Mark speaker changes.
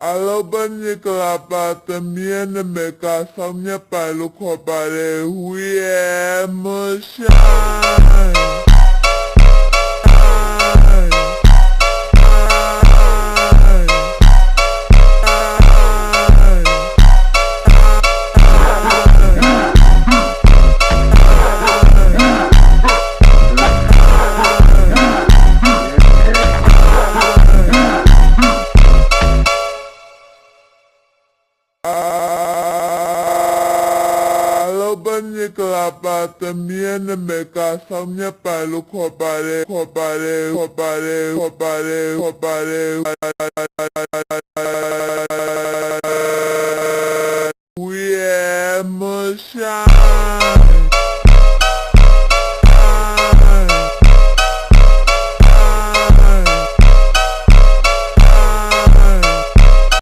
Speaker 1: Alobani kalapata miene meka samnya palu kopare huye moshai. Alobani kalapata miene meka samnya palu kopare huye moshai.